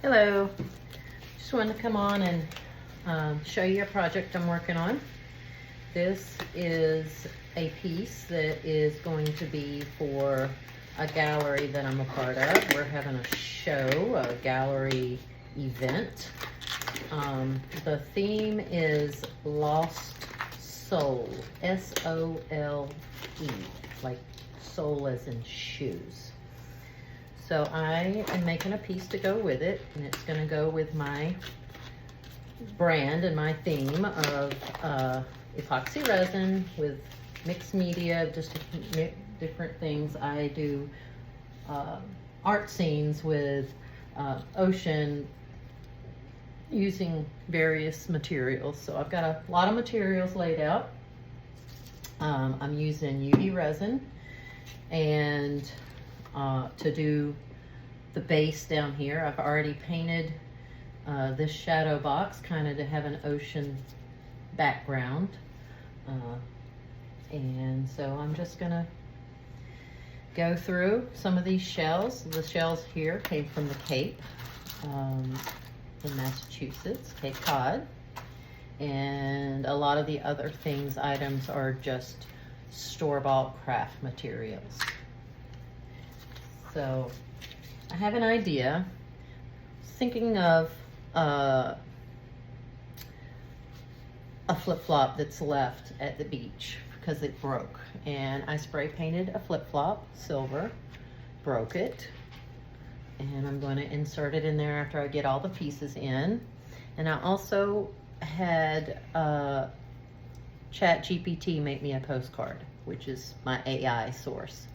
Hello, just wanted to come on and show you a project I'm working on. This is a piece that is going to be for a gallery that I'm a part of. We're having a show, a gallery event. The theme is Lost Sole, S-O-L-E, like sole as in shoes. So I am making a piece to go with it, and it's going to go with my brand and my theme of epoxy resin with mixed media, just different things. I do art scenes with ocean using various materials. So I've got a lot of materials laid out. I'm using UV resin and to do the base down here. I've already painted this shadow box kind of to have an ocean background. And so I'm just gonna go through some of these shells. The shells here came from the Cape in Massachusetts, Cape Cod. And a lot of the other items are just store-bought craft materials. So I have an idea. Thinking of a flip-flop that's left at the beach because it broke, and I spray painted a flip-flop silver, broke it, and I'm going to insert it in there after I get all the pieces in. And I also had ChatGPT make me a postcard, which is my AI source.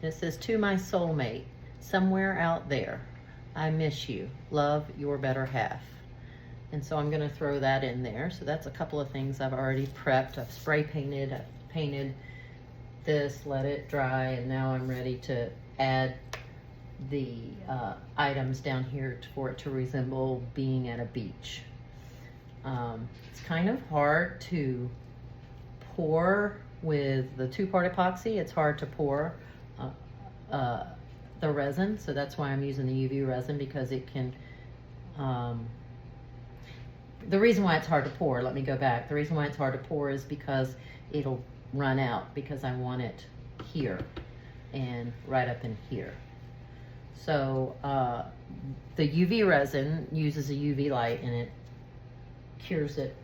And it says, "To my soulmate, somewhere out there, I miss you. Love, your better half." And so I'm going to throw that in there. So that's a couple of things I've already prepped. I've spray painted, I've painted this, let it dry, and now I'm ready to add the items down here for it to resemble being at a beach. It's kind of hard to pour with the two-part epoxy. It's hard to pour the resin, so that's why I'm using the UV resin, because it can the reason why it's hard to pour, let me go back. The reason why it's hard to pour is because it'll run out, because I want it here and right up in here. So the UV resin uses a UV light, and it cures it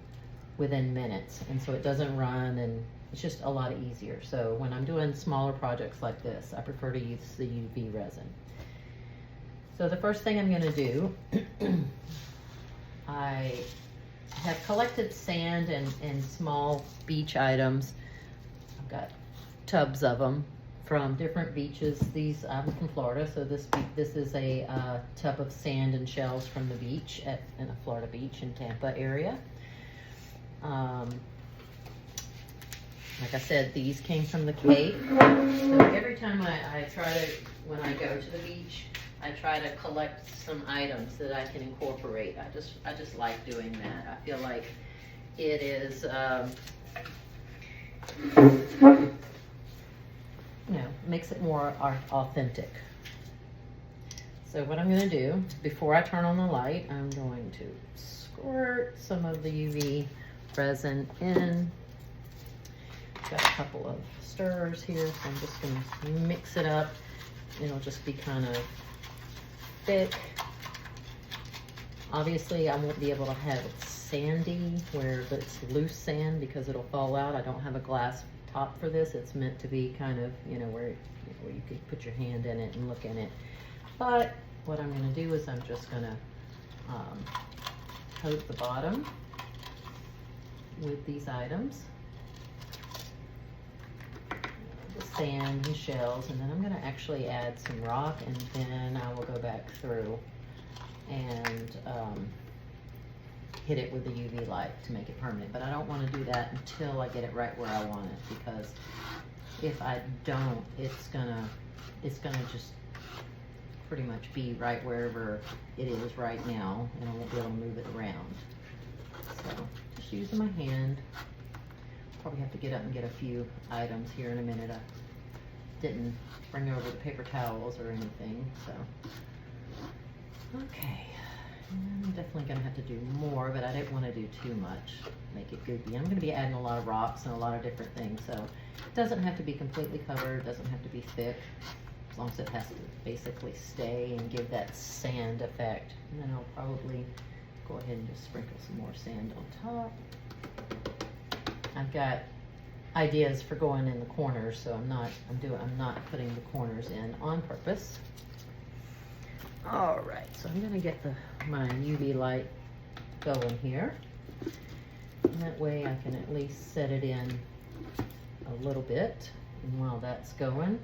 within minutes, and so it doesn't run, and it's just a lot easier. So when I'm doing smaller projects like this, I prefer to use the UV resin. So the first thing I'm going to do, I have collected sand and small beach items. I've got tubs of them from different beaches. I'm from Florida, so this is a tub of sand and shells from the beach in a Florida beach in Tampa area. Like I said, these came from the Cape. So every time I try to, when I go to the beach, I try to collect some items that I can incorporate. I just like doing that. I feel like it is, makes it more authentic. So what I'm going to do, before I turn on the light, I'm going to squirt some of the UV resin in. Got a couple of stirrers here, so I'm just going to mix it up. It'll just be kind of thick. Obviously, I won't be able to have it sandy where it's loose sand, because it'll fall out. I don't have a glass top for this. It's meant to be kind of, where you could put your hand in it and look in it. But what I'm going to do is I'm just going to coat the bottom with these items, the sand and shells, and then I'm going to actually add some rock, and then I will go back through and hit it with the UV light to make it permanent. But I don't want to do that until I get it right where I want it, because if I don't, it's gonna just pretty much be right wherever it is right now, and I won't be able to move it around. So just using my hand. Probably have to get up and get a few items here in a minute. I didn't bring over the paper towels or anything, so. Okay, I'm definitely gonna have to do more, but I didn't want to do too much, make it goopy. I'm gonna be adding a lot of rocks and a lot of different things, so it doesn't have to be completely covered, it doesn't have to be thick, as long as it has to basically stay and give that sand effect. And then I'll probably go ahead and just sprinkle some more sand on top. I've got ideas for going in the corners, so I'm not putting the corners in on purpose. All right, so I'm gonna get my UV light going here. And that way I can at least set it in a little bit. And while that's going,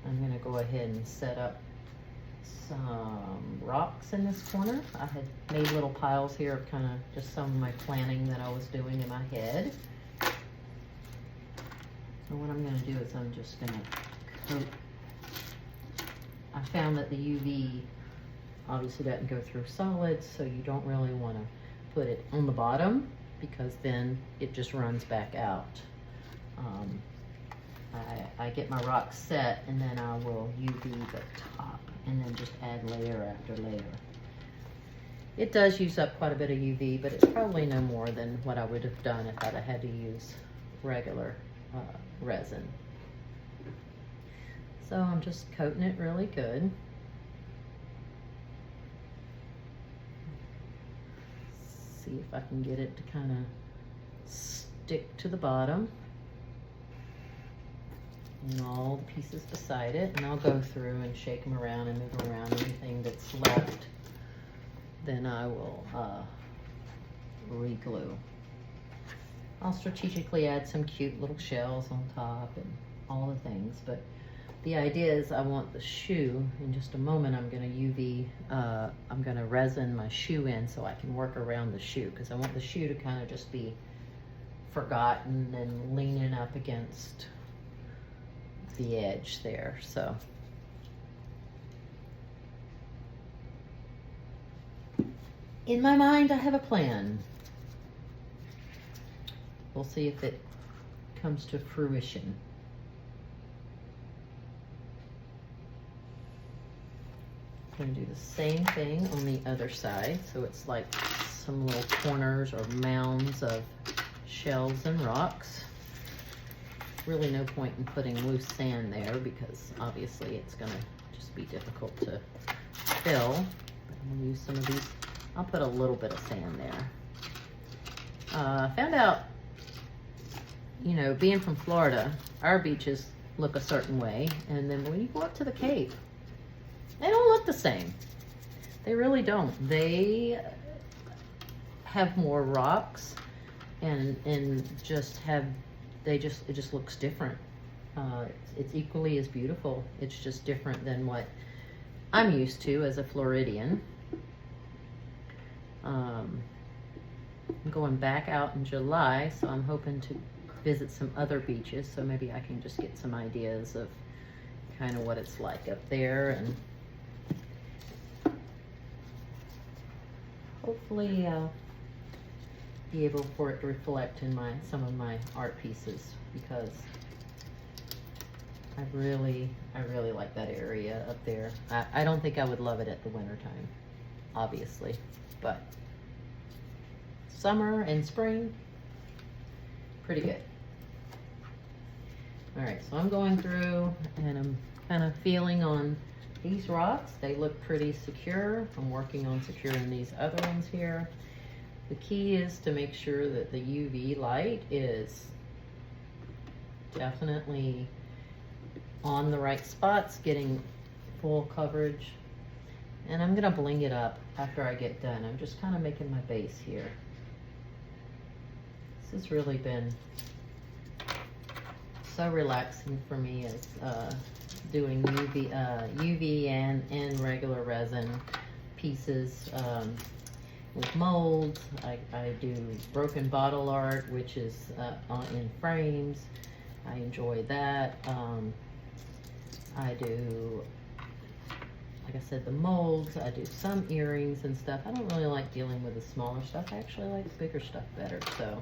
I'm gonna go ahead and set up some rocks in this corner. I had made little piles here of kind of just some of my planning that I was doing in my head. So what I'm gonna do is I'm just gonna coat. I found that the UV obviously doesn't go through solids, so you don't really want to put it on the bottom because then it just runs back out. I get my rocks set and then I will UV the top and then just add layer after layer. It does use up quite a bit of UV, but it's probably no more than what I would have done if I'd have had to use regular resin. So I'm just coating it really good. See if I can get it to kind of stick to the bottom and all the pieces beside it. And I'll go through and shake them around and move them around. Anything that's left, then I will re-glue. I'll strategically add some cute little shells on top and all the things, but the idea is I want the shoe, in just a moment I'm going to I'm going to resin my shoe in so I can work around the shoe, because I want the shoe to kind of just be forgotten and leaning up against the edge there. So in my mind I have a plan. We'll see if it comes to fruition. I'm going to do the same thing on the other side, so it's like some little corners or mounds of shells and rocks. Really no point in putting loose sand there because obviously it's going to just be difficult to fill. But I'm going to use some of these. I'll put a little bit of sand there. I found out, you know, being from Florida, our beaches look a certain way, and then when you go up to the Cape, they don't look the same. They really don't. They have more rocks and just have, it just looks different. It's equally as beautiful. It's just different than what I'm used to as a Floridian. I'm going back out in July, so I'm hoping to visit some other beaches, so maybe I can just get some ideas of kind of what it's like up there, and hopefully be able for it to reflect in some of my art pieces, because I really like that area up there. I don't think I would love it at the winter time, obviously, but summer and spring, pretty good. All right, so I'm going through and I'm kind of feeling on these rocks. They look pretty secure. I'm working on securing these other ones here. The key is to make sure that the UV light is definitely on the right spots, getting full coverage. And I'm gonna bling it up after I get done. I'm just kind of making my base here. This has really been so relaxing for me, as doing UV and regular resin pieces with molds. I do broken bottle art, which is in frames. I enjoy that. I do, like I said, the molds. I do some earrings and stuff. I don't really like dealing with the smaller stuff. I actually like the bigger stuff better. So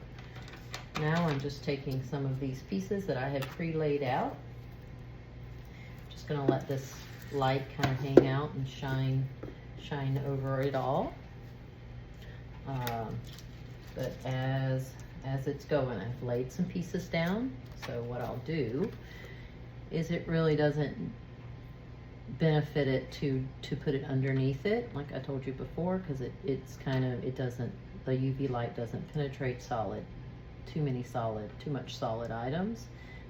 now I'm just taking some of these pieces that I had pre-laid out. Just gonna let this light kind of hang out and shine over it all. But as it's going, I've laid some pieces down. So what I'll do is, it really doesn't benefit it to put it underneath it, like I told you before, because it's kind of, it doesn't, the UV light doesn't penetrate too much solid items.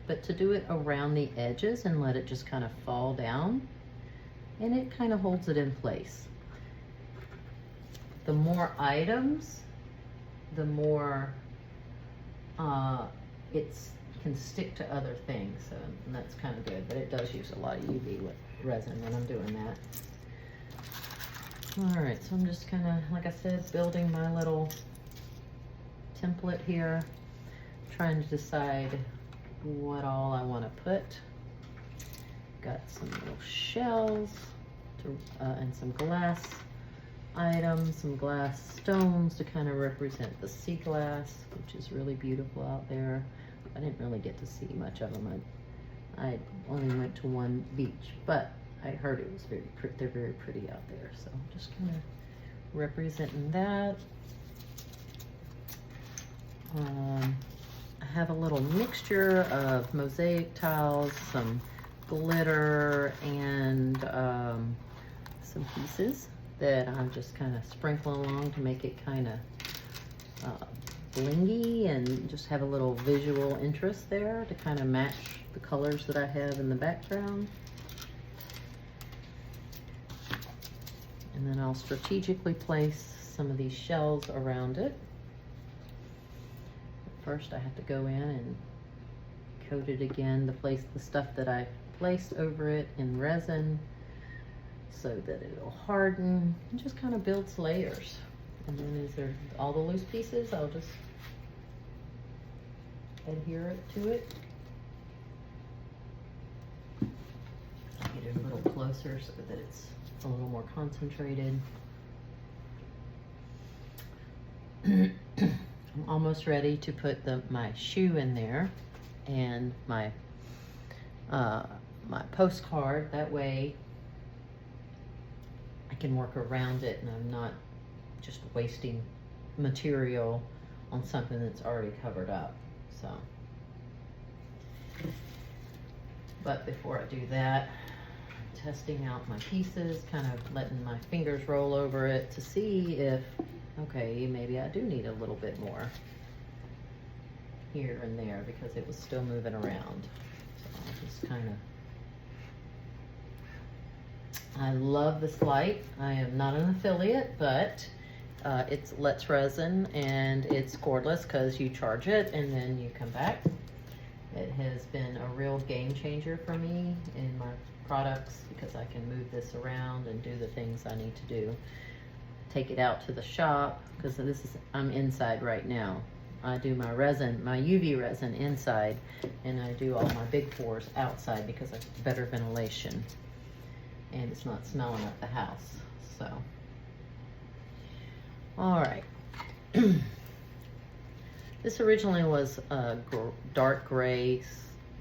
But to do it around the edges and let it just kind of fall down, and it kind of holds it in place. The more items, the more it can stick to other things, so, and that's kind of good, but it does use a lot of UV resin when I'm doing that. All right, so I'm just kind of, like I said, building my little template here, trying to decide what all I want to put. Got some little shells and some glass items, some glass stones to kind of represent the sea glass, which is really beautiful out there. I didn't really get to see much of them. I only went to one beach, but I heard it was they're very pretty out there. So I'm just kind of representing that. I have a little mixture of mosaic tiles, some glitter, and some pieces that I'm just kind of sprinkling along to make it kind of blingy and just have a little visual interest there to kind of match the colors that I have in the background. And then I'll strategically place some of these shells around it. First I have to go in and coat it again, the stuff that I placed over it in resin, so that it'll harden and just kind of builds layers. And then is there all the loose pieces, I'll just adhere it to it. Get it a little closer so that it's a little more concentrated. I'm almost ready to put my shoe in there and my my postcard. That way I can work around it and I'm not just wasting material on something that's already covered up. So, but before I do that, I'm testing out my pieces, kind of letting my fingers roll over it to see if, okay, maybe I do need a little bit more here and there because it was still moving around. So I'll just kind of, I love this light. I am not an affiliate, but it's Let's Resin, and it's cordless because you charge it and then you come back. It has been a real game changer for me in my products because I can move this around and do the things I need to do. Take it out to the shop because I'm inside right now. I do my resin, my UV resin inside, and I do all my big pours outside because I get better ventilation and it's not smelling up the house. So, all right. This originally was a dark gray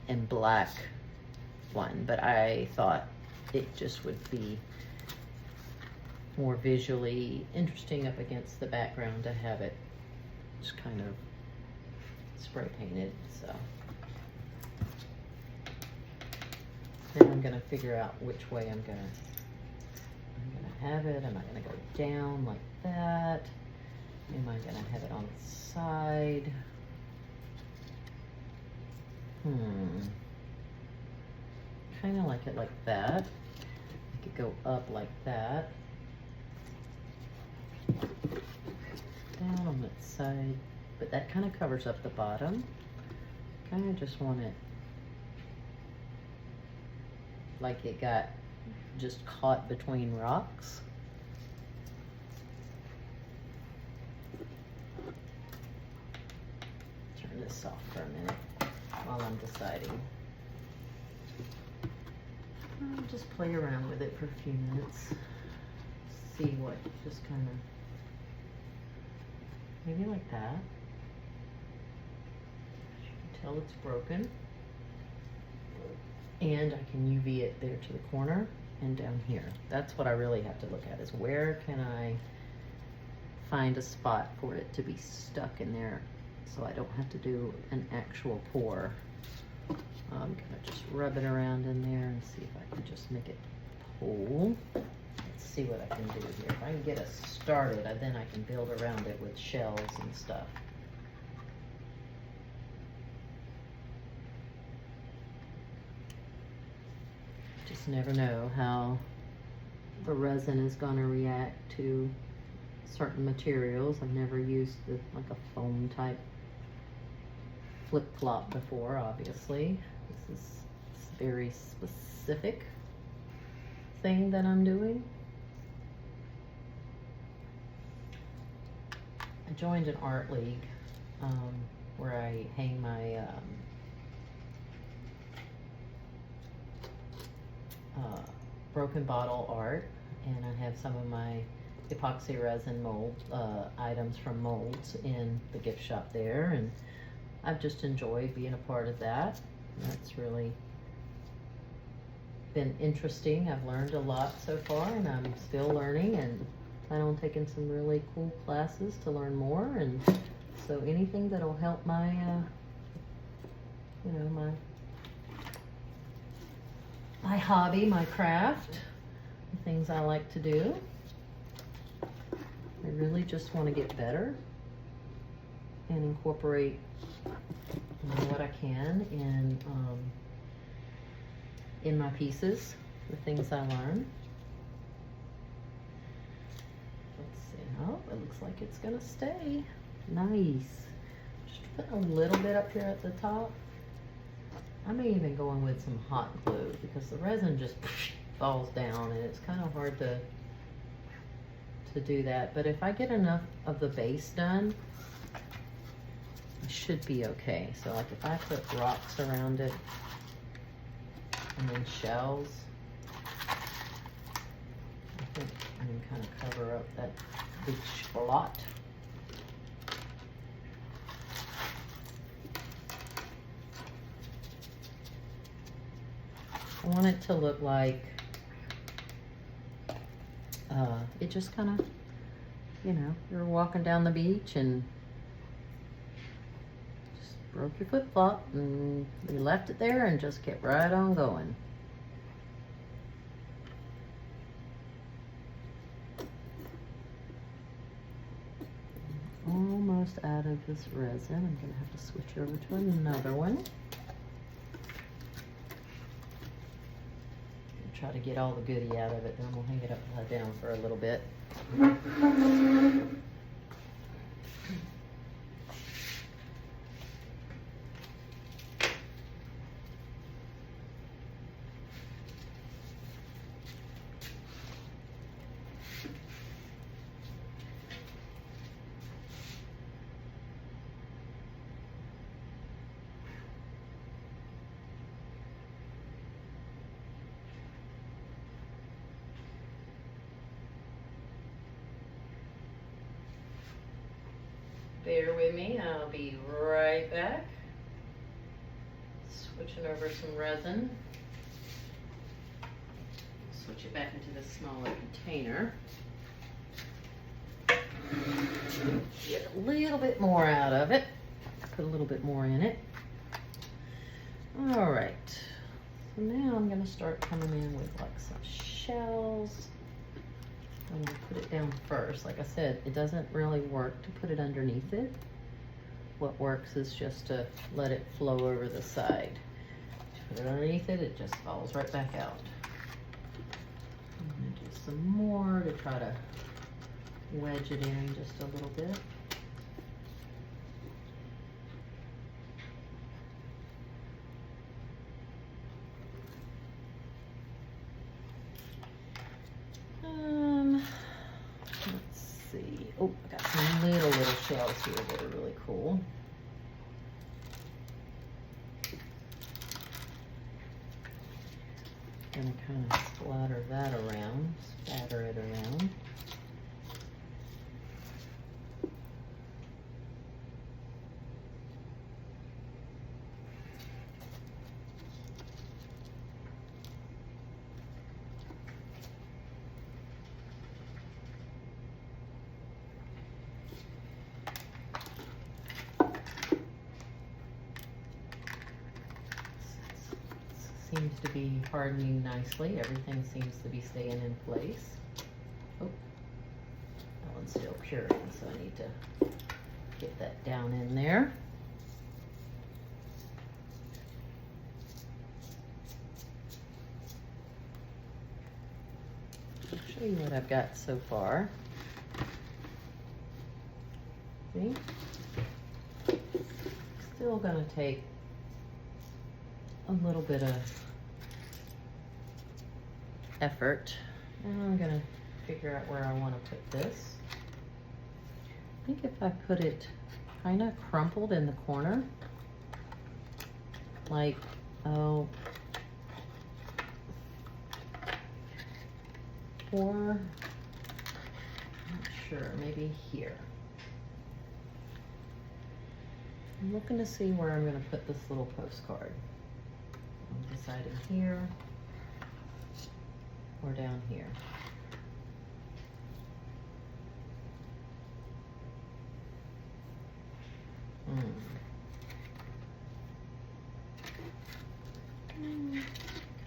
and black one, but I thought it just would be more visually interesting up against the background to have it just kind of spray painted. So then I'm gonna figure out which way I'm gonna have it. Am I gonna go down like that? Am I gonna have it on the side? Kind of like it like that. I could go up like that. Down on that side, but that kind of covers up the bottom. Kind of just want it like it got just caught between rocks. Turn this off for a minute while I'm deciding. I'll just play around with it for a few minutes. See what just kind of, maybe like that. You can tell it's broken. And I can UV it there to the corner and down here. That's what I really have to look at, is where can I find a spot for it to be stuck in there so I don't have to do an actual pour. I'm gonna just rub it around in there and see if I can just make it pull. Let's see what I can do here. If I can get us started, then I can build around it with shells and stuff. Just never know how the resin is going to react to certain materials. I've never used like a foam type flip-flop before, obviously. This is a very specific thing that I'm doing. I joined an art league where I hang my broken bottle art, and I have some of my epoxy resin mold items from molds in the gift shop there, and I've just enjoyed being a part of that. That's really been interesting. I've learned a lot so far, and I'm still learning, and plan on taking some really cool classes to learn more. And so anything that'll help my you know, my hobby, my craft, the things I like to do. I really just want to get better and incorporate what I can in my pieces, the things I learn. Let's see. Oh, it looks like it's gonna stay. Nice. Just put a little bit up here at the top. I may even go in with some hot glue because the resin just falls down and it's kind of hard to do that. But if I get enough of the base done, it should be okay. So like if I put rocks around it and then shells, I think I can kind of cover up that big spot. I want it to look like it just kind of, you know, you're walking down the beach and just broke your flip-flop and you left it there and just kept right on going. Almost out of this resin. I'm gonna have to switch over to another one. Try to get all the goodie out of it, then we'll hang it upside down for a little bit. Bear with me, I'll be right back. Switching over some resin. Switch it back into this smaller container. Get a little bit more out of it. Put a little bit more in it. All right, so now I'm gonna start coming in with like some shells. I'm going to put it down first. Like I said, it doesn't really work to put it underneath it. What works is just to let it flow over the side. Put it underneath it, it just falls right back out. I'm going to do some more to try to wedge it in just a little bit. Oh, I got some little shells here that are really cool. Gonna kind of splatter that around, spatter it around. to be hardening nicely. Everything seems to be staying in place. Oh, that one's still curing, so I need to get that down in there. I'll show you what I've got so far. See? Still gonna take a little bit of effort. And I'm gonna figure out where I want to put this. I think if I put it kind of crumpled in the corner, like, oh, or, I'm not sure, maybe here. I'm looking to see where I'm going to put this little postcard. I'm deciding here or down here.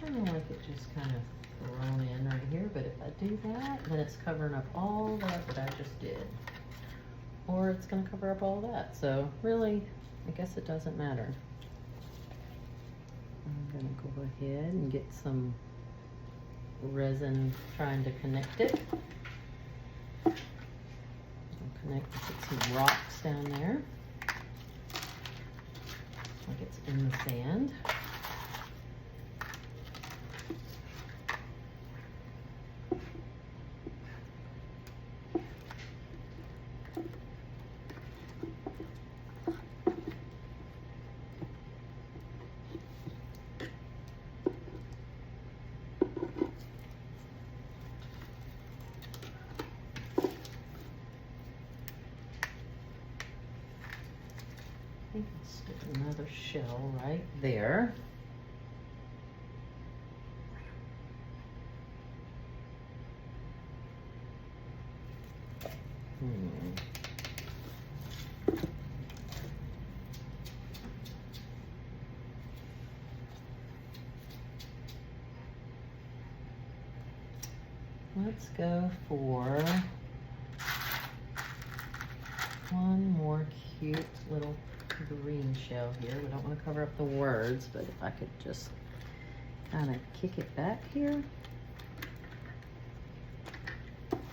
Kind of like it just kind of thrown in right here, but if I do that, then it's covering up all that I just did. Or it's going to cover up all that. So really, I guess it doesn't matter. I'm going to go ahead and get some resin trying to connect it. I'll put some rocks down there. Like it's in the sand. I think I'll stick another shell right there. Let's go for one more cute little green shell here. We don't want to cover up the words, but if I could just kind of kick it back here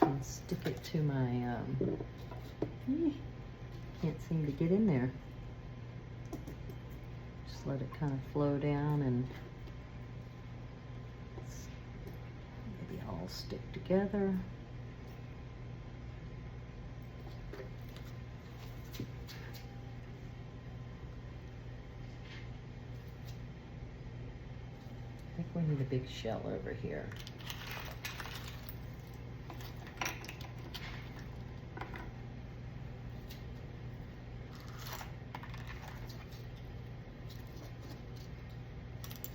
and stick it to my, can't seem to get in there. Just let it kind of flow down and maybe all stick together. I think we need a big shell over here.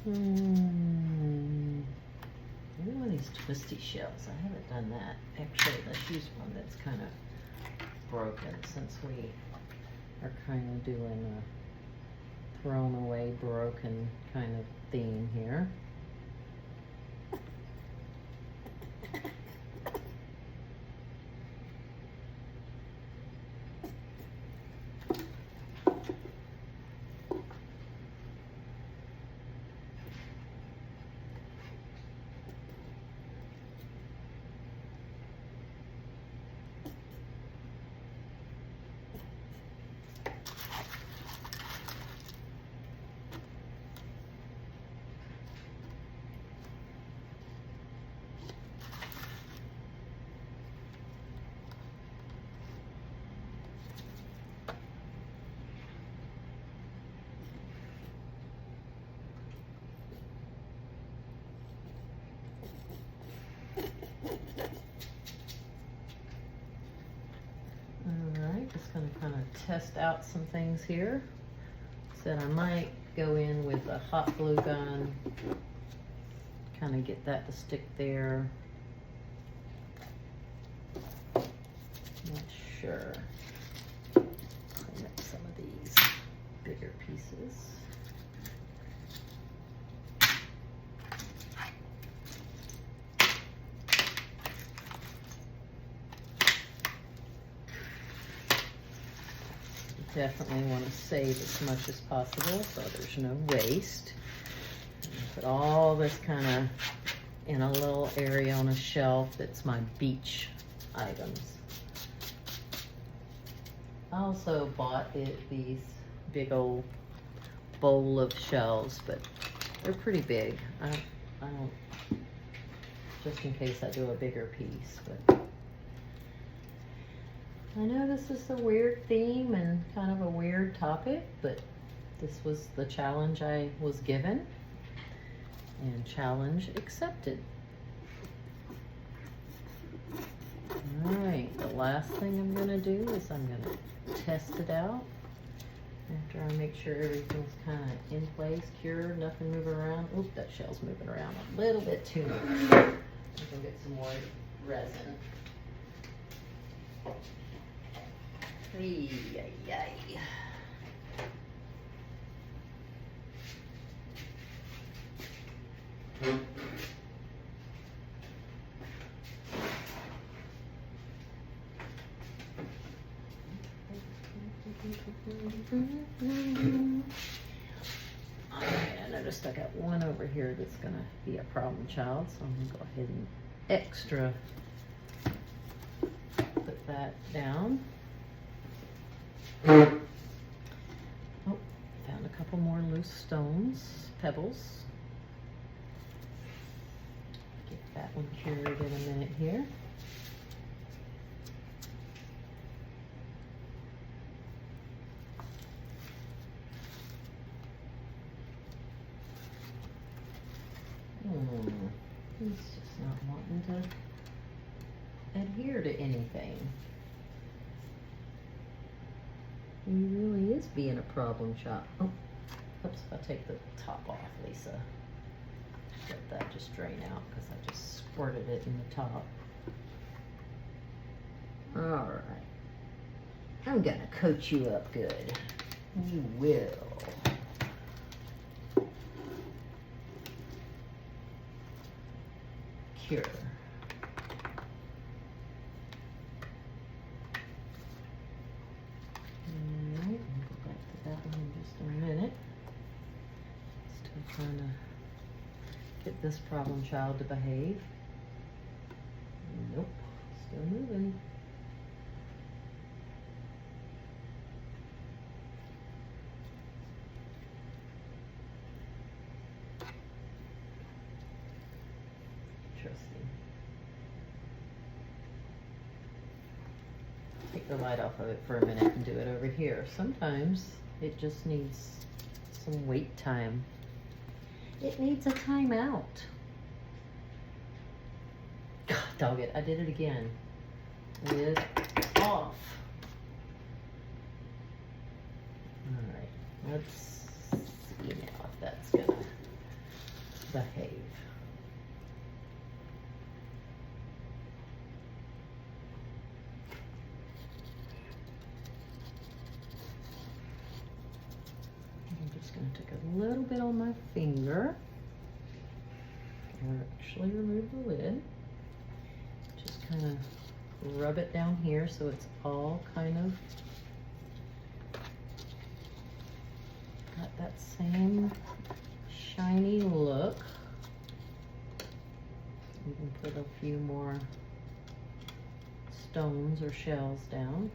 Maybe one of these twisty shells. I haven't done that. Actually, let's use one that's kind of broken, since we are kind of doing a thrown away, broken kind of theme here. Just going to kind of test out some things here. Said I might go in with a hot glue gun, kind of get that to stick there. Not sure. Clean up some of these bigger pieces. definitely want to save as much as possible so there's no waste. Put all this kind of in a little area on a shelf that's my beach items. I also bought these big old bowl of shells, but they're pretty big. I don't, just in case I do a bigger piece, but I know this is a weird theme and kind of a weird topic, but this was the challenge I was given, and challenge accepted. All right, the last thing I'm gonna do is I'm gonna test it out. After I make sure everything's kind of in place, cured, nothing moving around. Oop, that shell's moving around a little bit too much. I'm gonna get some more resin. Ay, ay, ay. Alright, I noticed I got one over here that's gonna be a problem child, so I'm gonna go ahead and extra put that down. Oh, found a couple more loose stones, pebbles. Get that one cured in a minute here. He's just not wanting to adhere to anything. He really is being a problem child. Oh, oops, if I take the top off, Lisa. Let that just drain out because I just squirted it in the top. All right. I'm gonna coat you up good. You will. Cure. Alright, I'll go back to that one in just a minute. Still trying to get this problem child to behave. Nope, still moving. Interesting. Take the light off of it for a minute and do it over here. Sometimes it just needs some wait time. It needs a timeout. God, dog it, I did it again. Lid off. Alright, let's see now if that's gonna behave. I'm just gonna take a little bit on my finger. I'll actually remove the lid. Just kind of rub it down here so it's all kind of got that same shiny look. You can put a few more stones or shells down,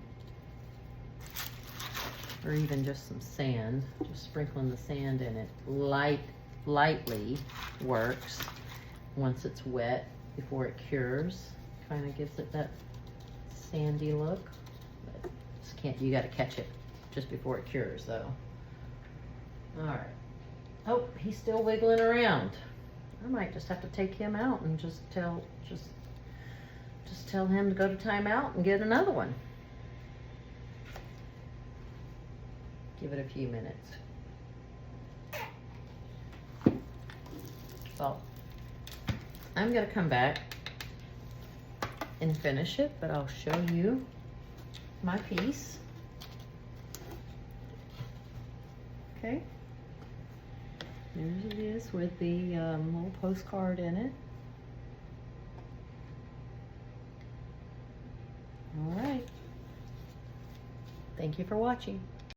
or even just some sand. Just sprinkling the sand in it lightly works. Once it's wet, before it cures, kind of gives it that sandy look. But just can't, you got to catch it just before it cures though. All right. Oh, he's still wiggling around. I might just have to take him out and just tell him to go to timeout and get another one. Give it a few minutes. Well, I'm gonna come back and finish it, but I'll show you my piece. Okay. There it is with the little postcard in it. All right. Thank you for watching.